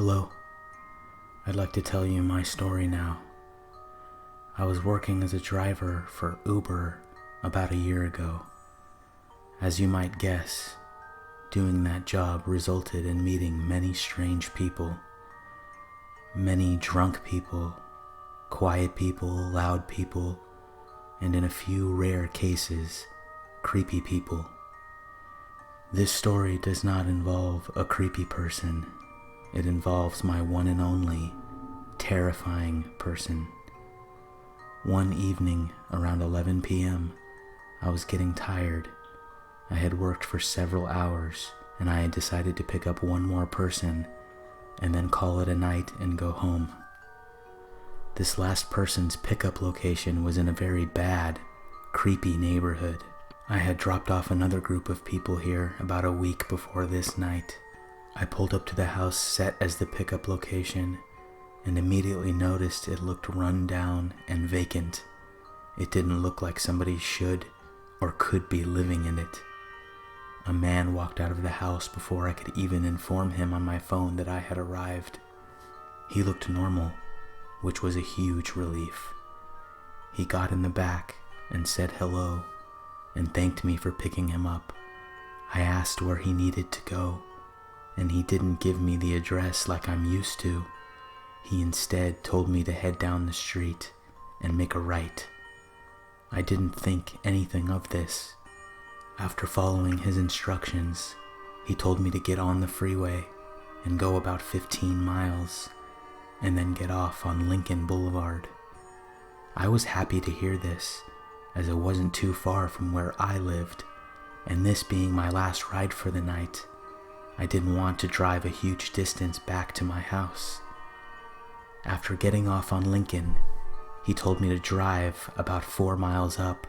Hello, I'd like to tell you my story now. I was working as a driver for Uber about a year ago. As you might guess, doing that job resulted in meeting many strange people. Many drunk people, quiet people, loud people, and in a few rare cases, creepy people. This story does not involve a creepy person. It involves my one and only terrifying person. One evening around 11 p.m., I was getting tired. I had worked for several hours and I had decided to pick up one more person and then call it a night and go home. This last person's pickup location was in a very bad, creepy neighborhood. I had dropped off another group of people here about a week before this night. I pulled up to the house set as the pickup location and immediately noticed it looked run down and vacant. It didn't look like somebody should or could be living in it. A man walked out of the house before I could even inform him on my phone that I had arrived. He looked normal, which was a huge relief. He got in the back and said hello and thanked me for picking him up. I asked where he needed to go, and he didn't give me the address like I'm used to. He instead told me to head down the street and make a right. I didn't think anything of this. After following his instructions, he told me to get on the freeway and go about 15 miles and then get off on Lincoln Boulevard. I was happy to hear this, as it wasn't too far from where I lived, and this being my last ride for the night, I didn't want to drive a huge distance back to my house. After getting off on Lincoln, he told me to drive about 4 miles up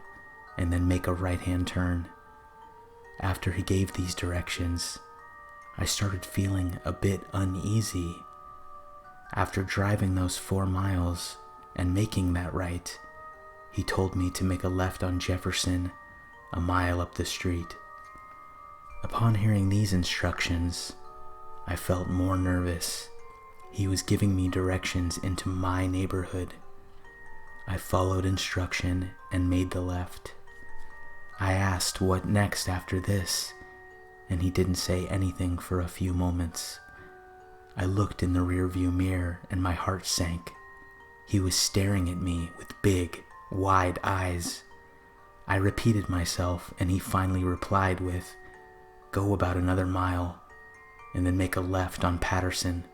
and then make a right-hand turn. After he gave these directions, I started feeling a bit uneasy. After driving those 4 miles and making that right, he told me to make a left on Jefferson, a mile up the street. Upon hearing these instructions, I felt more nervous. He was giving me directions into my neighborhood. I followed instruction and made the left. I asked what next after this, and he didn't say anything for a few moments. I looked in the rearview mirror and my heart sank. He was staring at me with big, wide eyes. I repeated myself and he finally replied with, "Go about another mile and then make a left on Patterson."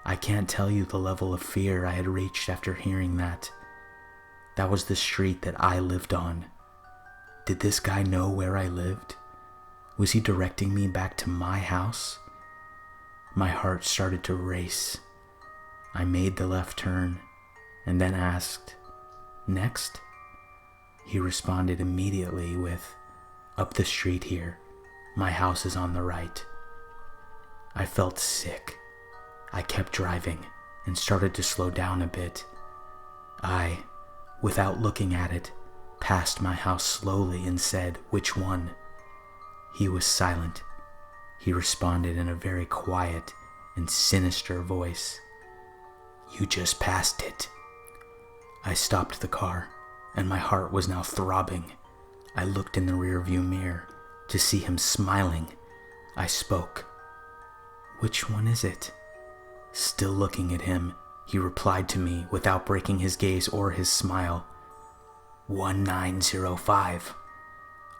I can't tell you the level of fear I had reached after hearing that. That was the street that I lived on. Did this guy know where I lived? Was he directing me back to my house? My heart started to race. I made the left turn and then asked, "Next?" He responded immediately with, "Up the street here. My house is on the right." I felt sick. I kept driving and started to slow down a bit. I, without looking at it, passed my house slowly and said, "Which one?" He was silent. He responded in a very quiet and sinister voice, "You just passed it." I stopped the car, and my heart was now throbbing. I looked in the rearview mirror to see him smiling. I spoke. "Which one is it?" Still looking at him, he replied to me without breaking his gaze or his smile, 1905.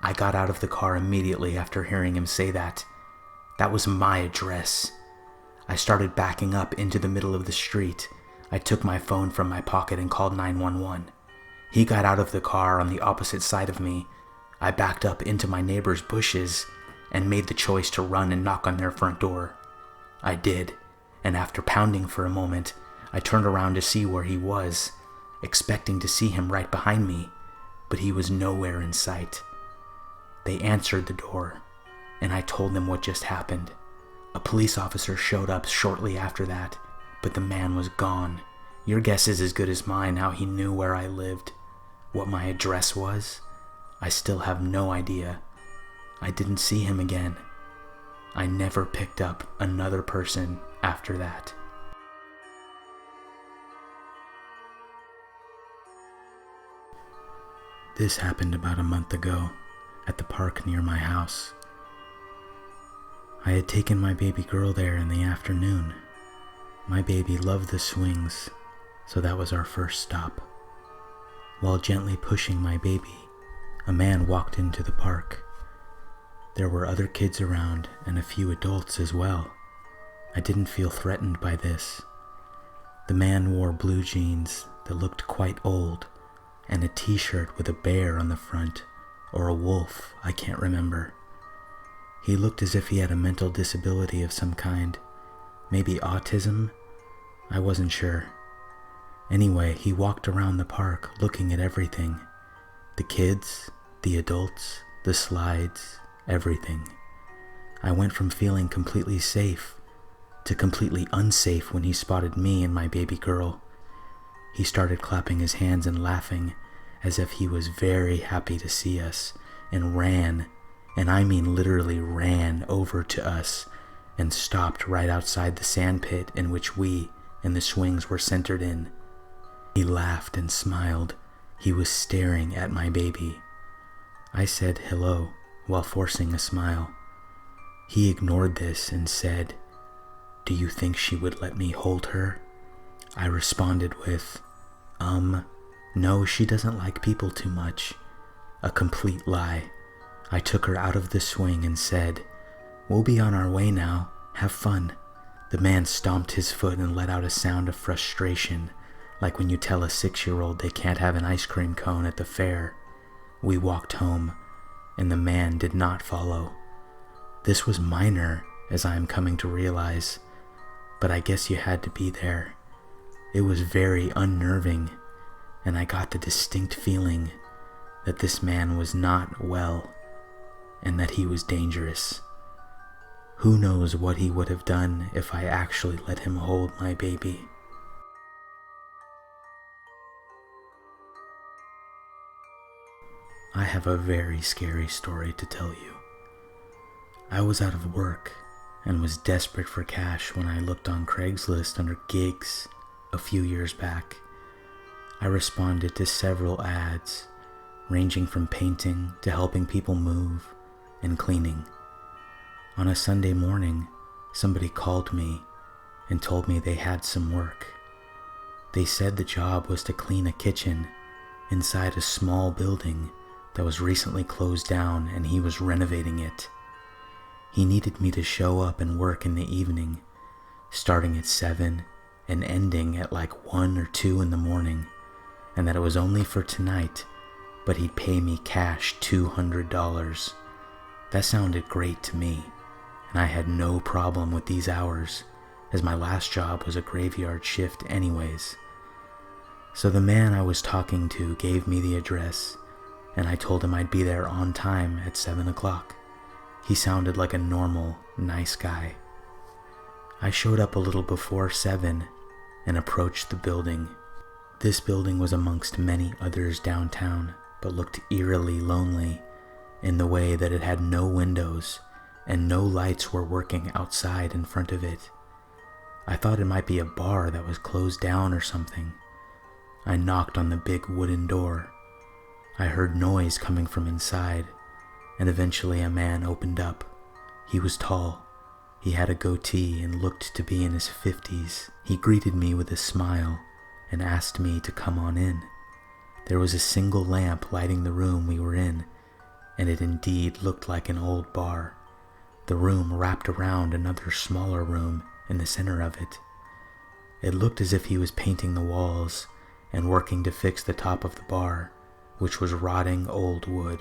I got out of the car immediately after hearing him say that. That was my address. I started backing up into the middle of the street. I took my phone from my pocket and called 911. He got out of the car on the opposite side of me. I backed up into my neighbor's bushes and made the choice to run and knock on their front door. I did, and after pounding for a moment, I turned around to see where he was, expecting to see him right behind me, but he was nowhere in sight. They answered the door, and I told them what just happened. A police officer showed up shortly after that, but the man was gone. Your guess is as good as mine how he knew where I lived. What my address was, I still have no idea. I didn't see him again. I never picked up another person after that. This happened about a month ago at the park near my house. I had taken my baby girl there in the afternoon. My baby loved the swings, so that was our first stop. While gently pushing my baby, a man walked into the park. There were other kids around and a few adults as well. I didn't feel threatened by this. The man wore blue jeans that looked quite old and a t-shirt with a bear on the front, or a wolf, I can't remember. He looked as if he had a mental disability of some kind, maybe autism? I wasn't sure. Anyway, he walked around the park looking at everything. The kids, the adults, the slides, everything. I went from feeling completely safe to completely unsafe when he spotted me and my baby girl. He started clapping his hands and laughing as if he was very happy to see us, and ran, and I mean literally ran over to us and stopped right outside the sand pit in which we and the swings were centered in. He laughed and smiled. He was staring at my baby. I said hello while forcing a smile. He ignored this and said, "Do you think she would let me hold her?" I responded with, no, she doesn't like people too much." A complete lie. I took her out of the swing and said, "We'll be on our way now. Have fun." The man stomped his foot and let out a sound of frustration, like when you tell a 6-year-old they can't have an ice cream cone at the fair. We walked home, and the man did not follow. This was minor, as I am coming to realize, but I guess you had to be there. It was very unnerving, and I got the distinct feeling that this man was not well, and that he was dangerous. Who knows what he would have done if I actually let him hold my baby. I have a very scary story to tell you. I was out of work and was desperate for cash when I looked on Craigslist under gigs a few years back. I responded to several ads, ranging from painting to helping people move and cleaning. On a Sunday morning, somebody called me and told me they had some work. They said the job was to clean a kitchen inside a small building that was recently closed down, and he was renovating it. He needed me to show up and work in the evening, starting at 7 and ending at like 1 or 2 in the morning, and that it was only for tonight, but he'd pay me cash $200. That sounded great to me, and I had no problem with these hours, as my last job was a graveyard shift anyways. So the man I was talking to gave me the address, and I told him I'd be there on time at 7 o'clock. He sounded like a normal, nice guy. I showed up a little before 7 and approached the building. This building was amongst many others downtown, but looked eerily lonely in the way that it had no windows and no lights were working outside in front of it. I thought it might be a bar that was closed down or something. I knocked on the big wooden door. I heard noise coming from inside, and eventually a man opened up. He was tall. He had a goatee and looked to be in his 50s. He greeted me with a smile and asked me to come on in. There was a single lamp lighting the room we were in, and it indeed looked like an old bar. The room wrapped around another smaller room in the center of it. It looked as if he was painting the walls and working to fix the top of the bar, which was rotting old wood.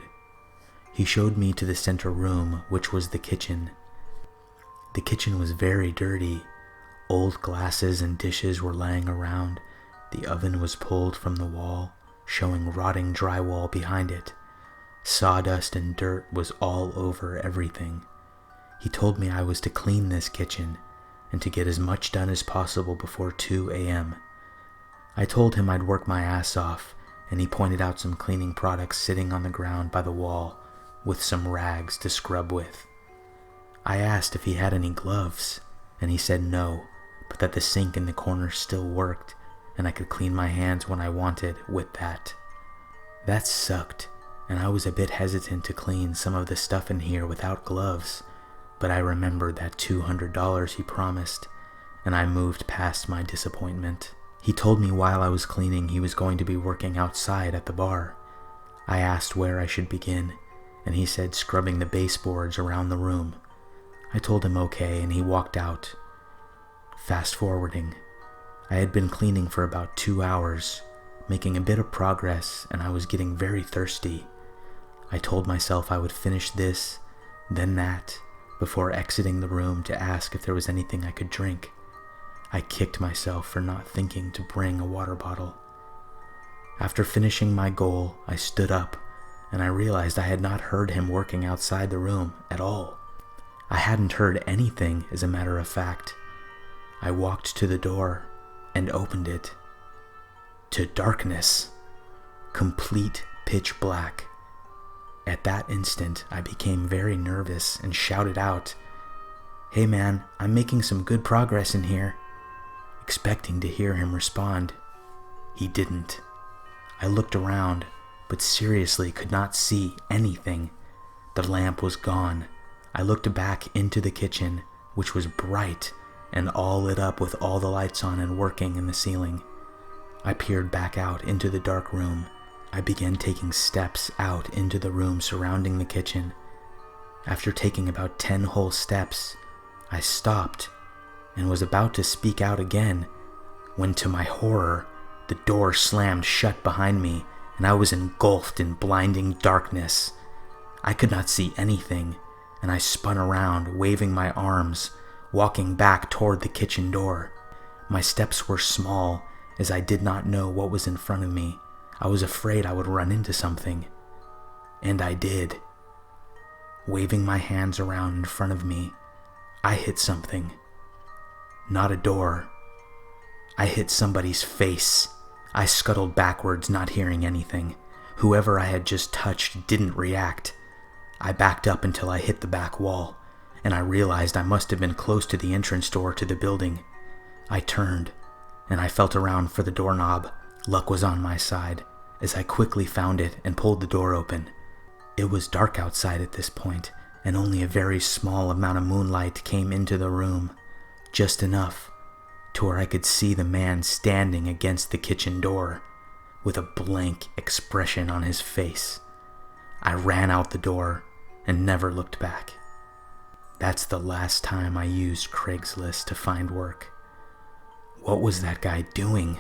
He showed me to the center room, which was the kitchen. The kitchen was very dirty. Old glasses and dishes were laying around. The oven was pulled from the wall, showing rotting drywall behind it. Sawdust and dirt was all over everything. He told me I was to clean this kitchen and to get as much done as possible before 2 a.m. I told him I'd work my ass off, and he pointed out some cleaning products sitting on the ground by the wall with some rags to scrub with. I asked if he had any gloves, and he said no, but that the sink in the corner still worked, and I could clean my hands when I wanted with that. That sucked, and I was a bit hesitant to clean some of the stuff in here without gloves, but I remembered that $200 he promised, and I moved past my disappointment. He told me while I was cleaning he was going to be working outside at the bar. I asked where I should begin, and he said scrubbing the baseboards around the room. I told him okay, and he walked out. Fast forwarding, I had been cleaning for about 2 hours, making a bit of progress, and I was getting very thirsty. I told myself I would finish this, then that, before exiting the room to ask if there was anything I could drink. I kicked myself for not thinking to bring a water bottle. After finishing my goal, I stood up, and I realized I had not heard him working outside the room at all. I hadn't heard anything, as a matter of fact. I walked to the door and opened it. To darkness. Complete pitch black. At that instant, I became very nervous and shouted out, "Hey man, I'm making some good progress in here," expecting to hear him respond. He didn't. I looked around, but seriously could not see anything. The lamp was gone. I looked back into the kitchen, which was bright and all lit up with all the lights on and working in the ceiling. I peered back out into the dark room. I began taking steps out into the room surrounding the kitchen. After taking about 10 whole steps, I stopped and was about to speak out again when, to my horror, the door slammed shut behind me and I was engulfed in blinding darkness. I could not see anything, and I spun around, waving my arms, walking back toward the kitchen door. My steps were small, as I did not know what was in front of me. I was afraid I would run into something. And I did. Waving my hands around in front of me, I hit something. Not a door. I hit somebody's face. I scuttled backwards, not hearing anything. Whoever I had just touched didn't react. I backed up until I hit the back wall, and I realized I must have been close to the entrance door to the building. I turned, and I felt around for the doorknob. Luck was on my side, as I quickly found it and pulled the door open. It was dark outside at this point, and only a very small amount of moonlight came into the room, just enough to where I could see the man standing against the kitchen door, with a blank expression on his face. I ran out the door and never looked back. That's the last time I used Craigslist to find work. What was that guy doing?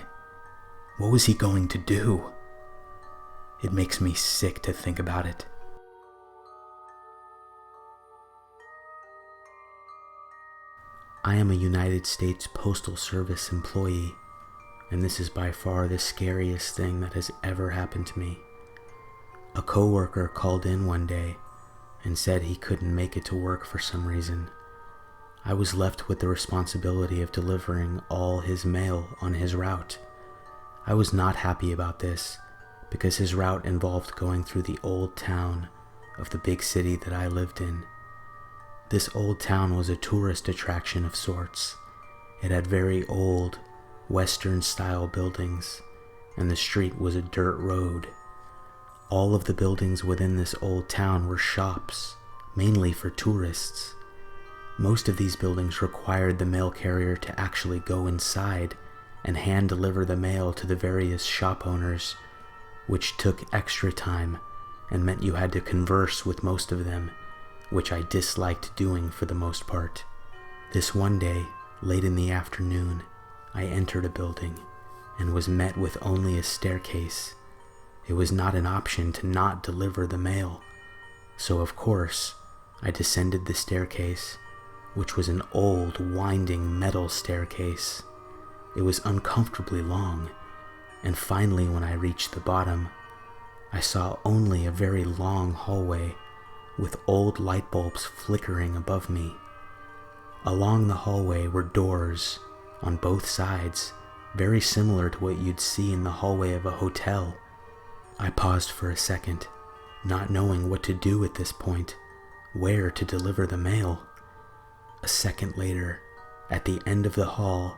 What was he going to do? It makes me sick to think about it. I am a United States Postal Service employee, and this is by far the scariest thing that has ever happened to me. A coworker called in one day and said he couldn't make it to work for some reason. I was left with the responsibility of delivering all his mail on his route. I was not happy about this because his route involved going through the old town of the big city that I lived in. This old town was a tourist attraction of sorts. It had very old, Western-style buildings, and the street was a dirt road. All of the buildings within this old town were shops, mainly for tourists. Most of these buildings required the mail carrier to actually go inside and hand-deliver the mail to the various shop owners, which took extra time and meant you had to converse with most of them, which I disliked doing for the most part. This one day, late in the afternoon, I entered a building and was met with only a staircase. It was not an option to not deliver the mail, so of course, I descended the staircase, which was an old, winding metal staircase. It was uncomfortably long, and finally when I reached the bottom, I saw only a very long hallway with old light bulbs flickering above me. Along the hallway were doors on both sides, very similar to what you'd see in the hallway of a hotel. I paused for a second, not knowing what to do at this point, where to deliver the mail. A second later, At the end of the hall,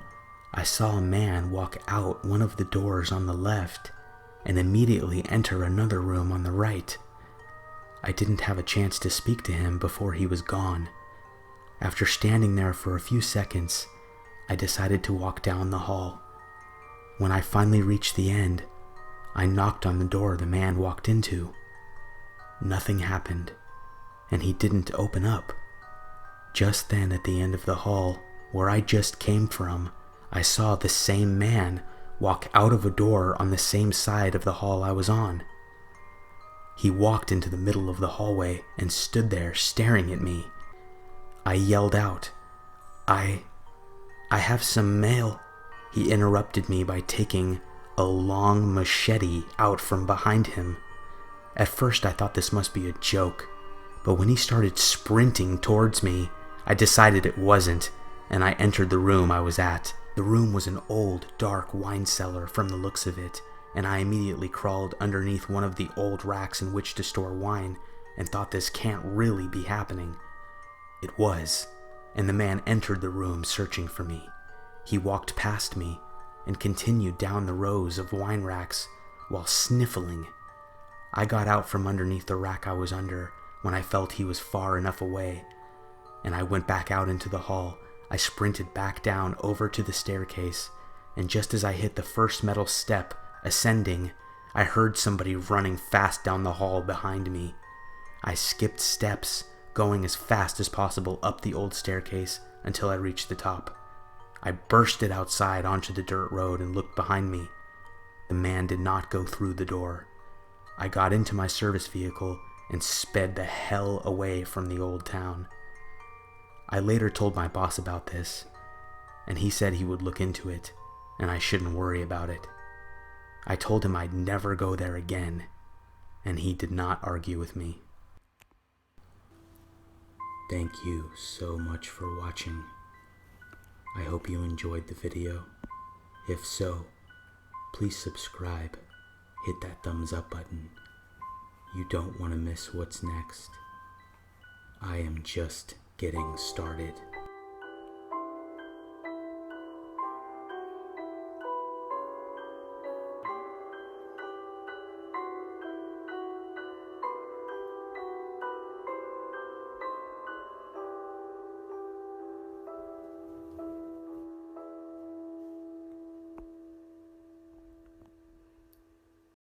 I saw a man walk out one of the doors on the left and immediately enter another room on the right. I didn't have a chance to speak to him before he was gone. After standing there for a few seconds, I decided to walk down the hall. When I finally reached the end, I knocked on the door the man walked into. Nothing happened, and he didn't open up. Just then, at the end of the hall, where I just came from, I saw the same man walk out of a door on the same side of the hall I was on. He walked into the middle of the hallway and stood there staring at me. I yelled out, I have some mail." He interrupted me by taking a long machete out from behind him. At first I thought this must be a joke, but when he started sprinting towards me, I decided it wasn't, and I entered the room I was at. The room was an old, dark wine cellar from the looks of it, and I immediately crawled underneath one of the old racks in which to store wine and thought this can't really be happening. It was, and the man entered the room searching for me. He walked past me and continued down the rows of wine racks while sniffling. I got out from underneath the rack I was under when I felt he was far enough away, and I went back out into the hall. I sprinted back down over to the staircase, and just as I hit the first metal step, ascending, I heard somebody running fast down the hall behind me. I skipped steps, going as fast as possible up the old staircase until I reached the top. I bursted outside onto the dirt road and looked behind me. The man did not go through the door. I got into my service vehicle and sped the hell away from the old town. I later told my boss about this, and he said he would look into it, and I shouldn't worry about it. I told him I'd never go there again, and he did not argue with me. Thank you so much for watching. I hope you enjoyed the video. If so, please subscribe, hit that thumbs up button. You don't want to miss what's next. I am just getting started.